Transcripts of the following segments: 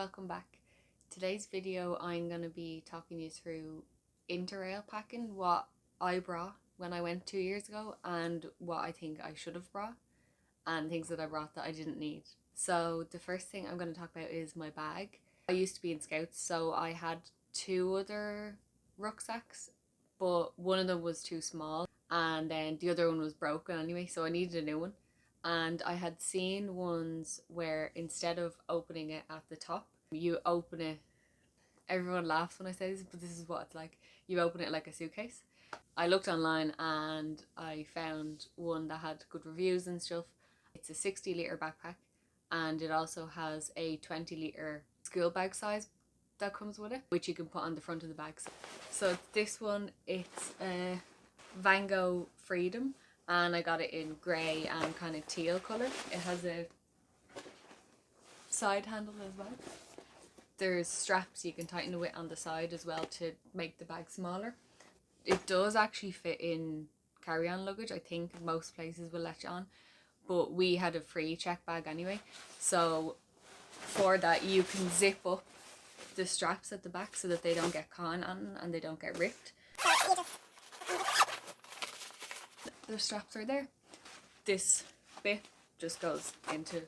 welcome back. Today's video I'm going to be talking you through Interrail packing, what I brought when I went 2 years ago and what I think I should have brought and things that I brought that I didn't need. So the first thing I'm going to talk about is my bag. I used to be in Scouts, so I had 2 other rucksacks, but one of them was too small and then the other one was broken anyway, so I needed a new one. And I had seen ones where instead of opening it at the top, you open it, everyone laughs when I say this, but this is what it's like, you open it like a suitcase. I looked online and I found one that had good reviews and stuff. It's a 60-litre backpack and it also has a 20-litre school bag size that comes with it, which you can put on the front of the bag. So this one, it's a Van Gogh Freedom, and I got it in grey and kind of teal colour. It has a side handle as well. There's straps you can tighten the width on the side as well to make the bag smaller. It does actually fit in carry-on luggage. I think most places will let you on, but we had a free check bag anyway, so for that you can zip up the straps at the back so that they don't get caught on and they don't get ripped. The straps are there. This bit just goes into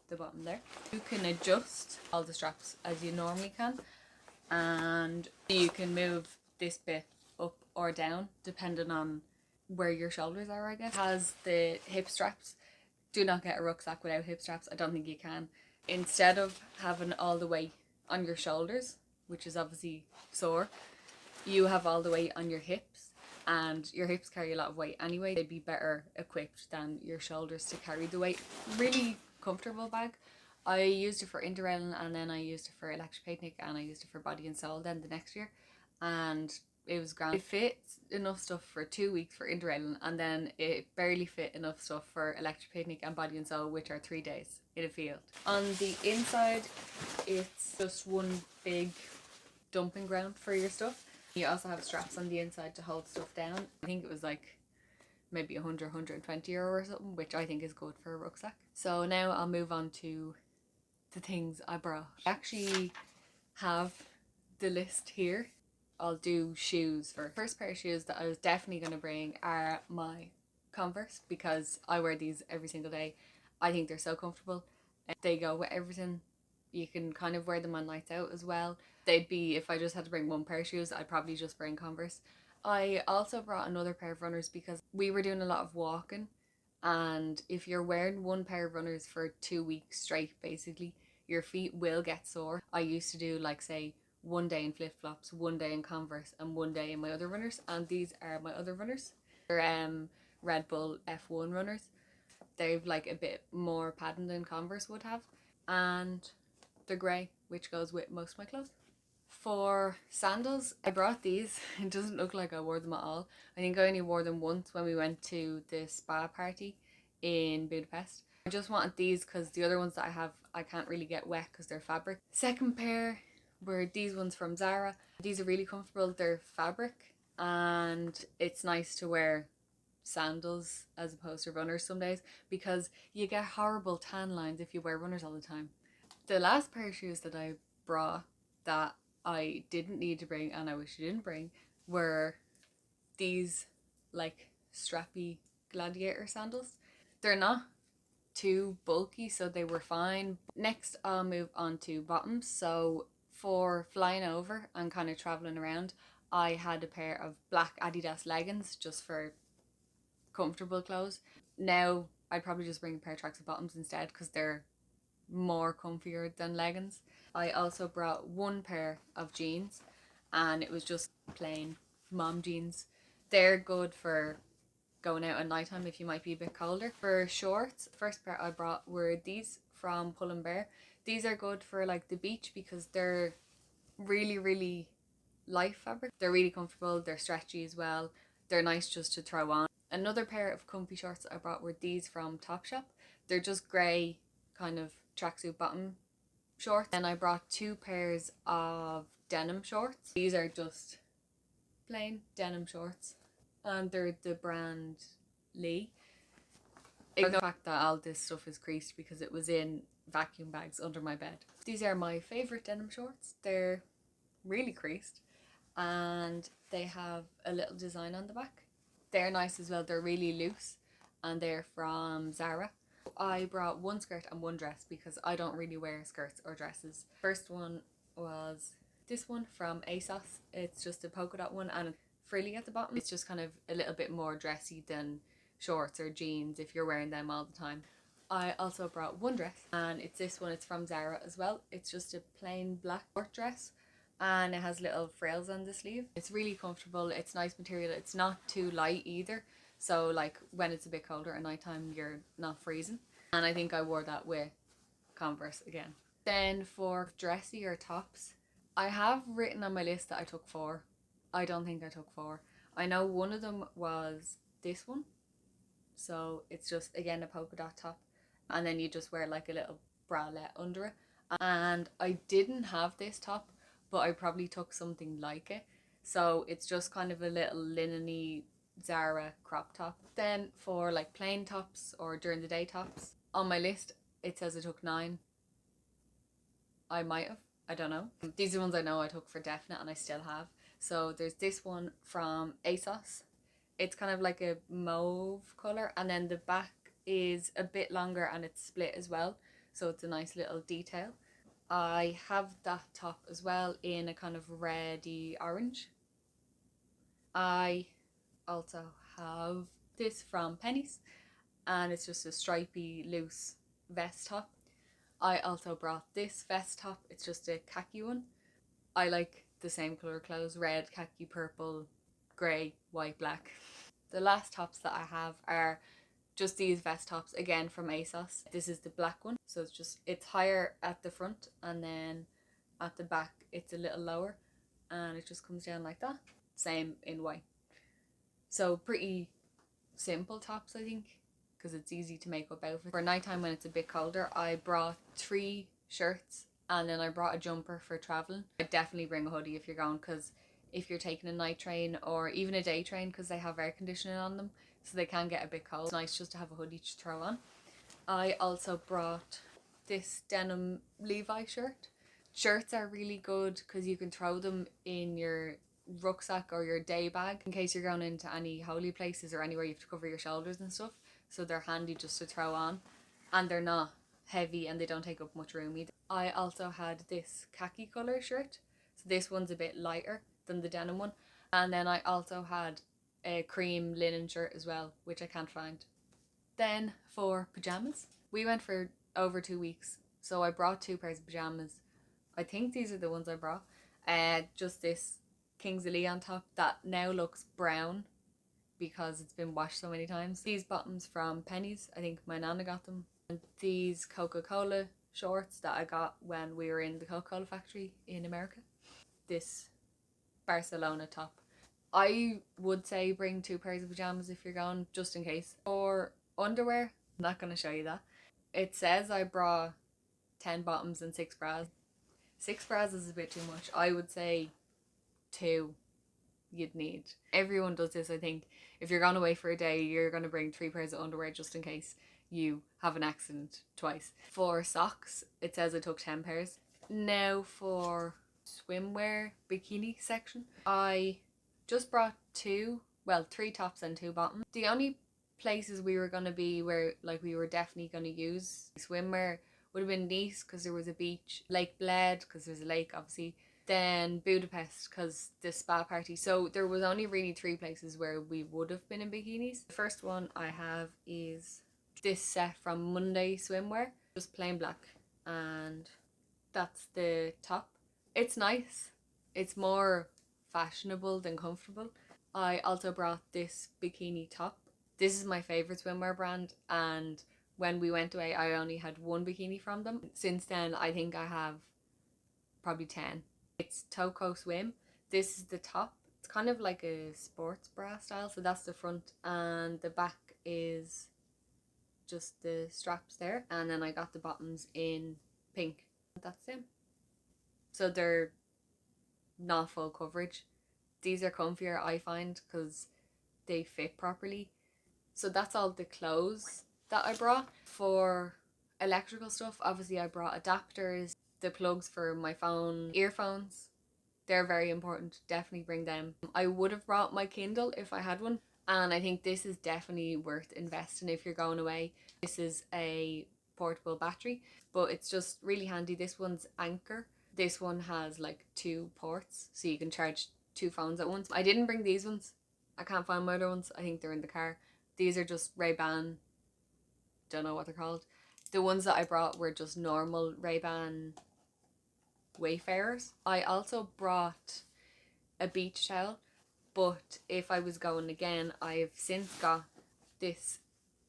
the bottom there. You can adjust all the straps as you normally can, and you can move this bit up or down depending on where your shoulders are, I guess. It has the hip straps. Do not get a rucksack without hip straps. I don't think you can. Instead of having all the weight on your shoulders, which is obviously sore, you have all the weight on your hips, and your hips carry a lot of weight anyway. They'd be better equipped than your shoulders to carry the weight. Really comfortable bag. I used it for Interrail and then I used it for Electric Picnic and I used it for Body and Soul then the next year, and it was grand. It fit enough stuff for 2 weeks for Interrail and then it barely fit enough stuff for Electric Picnic and Body and Soul, which are 3 days in a field. On the inside, it's just one big dumping ground for your stuff. You also have straps on the inside to hold stuff down. I think it was like maybe 100, 120 euro or something, which I think is good for a rucksack. So now I'll move on to the things I brought. I actually have the list here. I'll do shoes first. First pair of shoes that I was definitely going to bring are my Converse, because I wear these every single day. I think they're so comfortable. They go with everything. You can kind of wear them on nights out as well. They'd be, if I just had to bring one pair of shoes, I'd probably just bring Converse. I also brought another pair of runners because we were doing a lot of walking, and if you're wearing one pair of runners for 2 weeks straight, basically, your feet will get sore. I used to do like, say, one day in flip-flops, one day in Converse, and one day in my other runners, and these are my other runners. They're Red Bull F1 runners. They've like a bit more padding than Converse would have, and they're grey, which goes with most of my clothes. For sandals, I brought these. It doesn't look like I wore them at all. I think I only wore them once when we went to the spa party in Budapest. I just wanted these because the other ones that I have, I can't really get wet because they're fabric. Second pair were these ones from Zara. These are really comfortable. They're fabric and it's nice to wear sandals as opposed to runners some days because you get horrible tan lines if you wear runners all the time. The last pair of shoes that I brought that I didn't need to bring and I wish I didn't bring were these like strappy gladiator sandals. They're not too bulky, so they were fine. Next I'll move on to bottoms. So for flying over and kind of traveling around, I had a pair of black Adidas leggings just for comfortable clothes. Now I'd probably just bring a pair of tracksuit bottoms instead because they're more comfier than leggings. I also brought one pair of jeans and it was just plain mom jeans. They're good for going out at night time if you might be a bit colder. For shorts, the first pair I brought were these from Pull & Bear. These are good for like the beach because they're really light fabric. They're really comfortable, they're stretchy as well. They're nice just to throw on. Another pair of comfy shorts I brought were these from Topshop. They're just grey kind of tracksuit bottom shorts. And I brought 2 pairs of denim shorts. These are just plain denim shorts and they're the brand Lee. Ignore the fact that all this stuff is creased because it was in vacuum bags under my bed. These are my favourite denim shorts. They're really creased and they have a little design on the back. They're nice as well. They're really loose and they're from Zara. I brought one skirt and one dress because I don't really wear skirts or dresses. First one was this one from ASOS. It's just a polka dot one and frilly at the bottom. It's just kind of a little bit more dressy than shorts or jeans if you're wearing them all the time. I also brought one dress and it's this one. It's from Zara as well. It's just a plain black short dress and it has little frills on the sleeve. It's really comfortable. It's nice material. It's not too light either. So like when it's a bit colder at night time, you're not freezing. And I think I wore that with Converse again. Then for dressier tops, I have written on my list that I took 4. I don't think I took 4. I know one of them was this one. So it's just, again, a polka dot top. And then you just wear like a little bralette under it. And I didn't have this top, but I probably took something like it. So it's just kind of a little linen-y Zara crop top. Then for like plain tops or during the day tops, on my list it says I took 9. I might have, I don't know. These are the ones I know I took for definite and I still have. So there's this one from ASOS. It's kind of like a mauve colour and then the back is a bit longer and it's split as well. So it's a nice little detail. I have that top as well in a kind of reddy orange. I also have this from Pennies and it's just a stripy loose vest top. I also brought this vest top. It's just a khaki one. I like the same colour clothes: red, khaki, purple, grey, white, black. The last tops that I have are just these vest tops, again from ASOS. This is the black one, so it's higher at the front and then at the back it's a little lower and it just comes down like that. Same in white. So pretty simple tops, I think, because it's easy to make up outfits. For nighttime when it's a bit colder, I brought 3 shirts and then I brought a jumper for travelling. I'd definitely bring a hoodie if you're going, because if you're taking a night train or even a day train, because they have air conditioning on them, so they can get a bit cold. It's nice just to have a hoodie to throw on. I also brought this denim Levi shirt. Shirts are really good because you can throw them in your rucksack or your day bag in case you're going into any holy places or anywhere you have to cover your shoulders and stuff. So they're handy just to throw on and they're not heavy and they don't take up much room either. I also had this khaki colour shirt. So this one's a bit lighter than the denim one. And then I also had a cream linen shirt as well, which I can't find. Then for pajamas, we went for over 2 weeks. So I brought 2 pairs of pajamas. I think these are the ones I brought. Just this Kings of Leon top that now looks brown because it's been washed so many times. These bottoms from Pennies, I think my nana got them. And these Coca-Cola shorts that I got when we were in the Coca-Cola factory in America. This Barcelona top. I would say bring 2 pairs of pajamas if you're going, just in case. For underwear, I'm not going to show you that. It says I brought 10 bottoms and 6 bras. 6 bras is a bit too much. I would say 2 you'd need. Everyone does this, I think. If you're going away for a day, you're going to bring 3 pairs of underwear just in case you have an accident twice. For socks, it says I took 10 pairs. Now for swimwear bikini section, I just brought 3 tops and 2 bottoms. The only places we were going to be where like we were definitely going to use swimwear would have been Nice because there was a beach, Lake Bled because there's a lake obviously, then Budapest because the spa party. So there was only really 3 places where we would have been in bikinis. The first one I have is this set from Monday Swimwear, just plain black, and that's the top. It's nice. It's more fashionable than comfortable. I also brought this bikini top. This is my favourite swimwear brand, and when we went away I only had 1 bikini from them. Since then I think I have probably 10. It's Toco Swim. This is the top. It's kind of like a sports bra style, so that's the front, and the back is just the straps there, and then I got the bottoms in pink. That's them. So they're not full coverage. These are comfier, I find, because they fit properly. So that's all the clothes that I brought. For electrical stuff, obviously I brought adapters, the plugs for my phone, earphones. They're very important, definitely bring them. I would have brought my Kindle if I had one, and I think this is definitely worth investing if you're going away. This is a portable battery, but it's just really handy. This one's Anchor. This one has like 2 ports, so you can charge 2 phones at once. I didn't bring these ones. I can't find my other ones. I think they're in the car. These are just Ray-Ban, don't know what they're called. The ones that I brought were just normal Ray-Ban Wayfarers. I also brought a beach towel, but if I was going again, I've since got this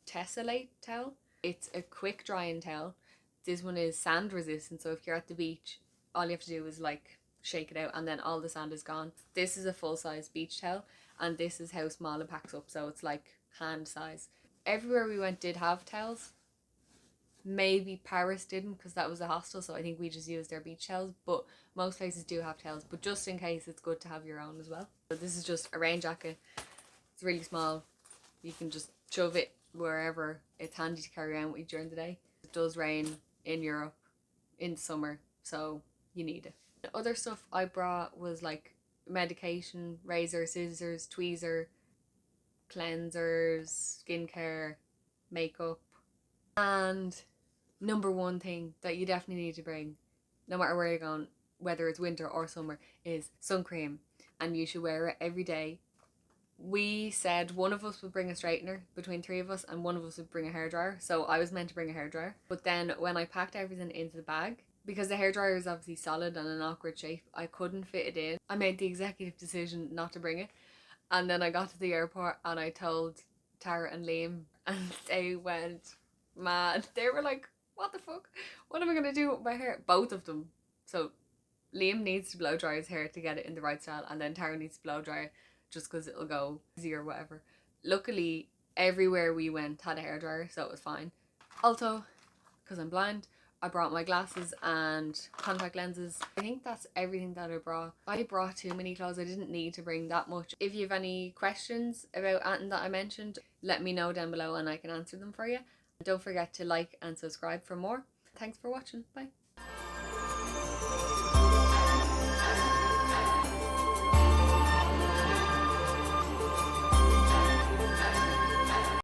Tessellate towel. It's a quick drying towel. This one is sand resistant, so if you're at the beach, all you have to do is like shake it out and then all the sand is gone. This is a full size beach towel, and this is how small it packs up, so it's like hand size. Everywhere we went did have towels. Maybe Paris didn't because that was a hostel, so I think we just used their beach towels, but most places do have towels, but just in case, it's good to have your own as well. So this is just a rain jacket. It's really small. You can just shove it wherever. It's handy to carry around with you during the day. It does rain in Europe in summer, so you need it. The other stuff I brought was like medication, razor, scissors, tweezer, cleansers, skincare, makeup, and number one thing that you definitely need to bring, no matter where you're going, whether it's winter or summer, is sun cream, and you should wear it every day. We said one of us would bring a straightener between 3 of us, and one of us would bring a hairdryer, so I was meant to bring a hairdryer. But then when I packed everything into the bag, because the hairdryer is obviously solid and an awkward shape, I couldn't fit it in. I made the executive decision not to bring it, and then I got to the airport and I told Tara and Liam, and they went mad. They were like, what the fuck? What am I gonna do with my hair? Both of them. So Liam needs to blow dry his hair to get it in the right style, and then Tara needs to blow dry it just because it'll go easy or whatever. Luckily, everywhere we went had a hairdryer, so it was fine. Also, because I'm blind, I brought my glasses and contact lenses. I think that's everything that I brought. I brought too many clothes. I didn't need to bring that much. If you have any questions about anything that I mentioned, let me know down below and I can answer them for you. Don't forget to like and subscribe for more. Thanks for watching. Bye.